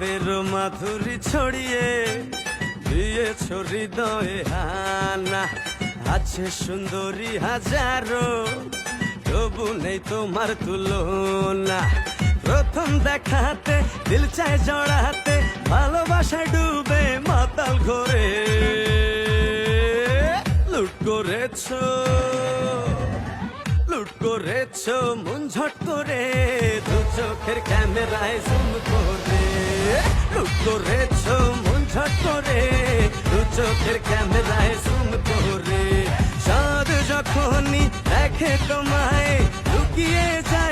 ভাবের মাধুরী ছড়িয়ে দিয়েছ হৃদয়ে হানা। আছে সুন্দরী হাজারো, তবু নেই তোমার তুলনা। প্রথম দেখাতে দিল চায় জড়াতে, ভালোবাসায় ডুবে মাতাল ঘরে লুট করেছো, লুট করেছো মন ঝট করে, দু চোখের ক্যামেরায় জুম করে। লুট করেছো মন ঝট করে, দু চোখের ক্যামেরায় জুম করে। চাঁদ যখনই দেখে তোমায় লুকিয়ে যায়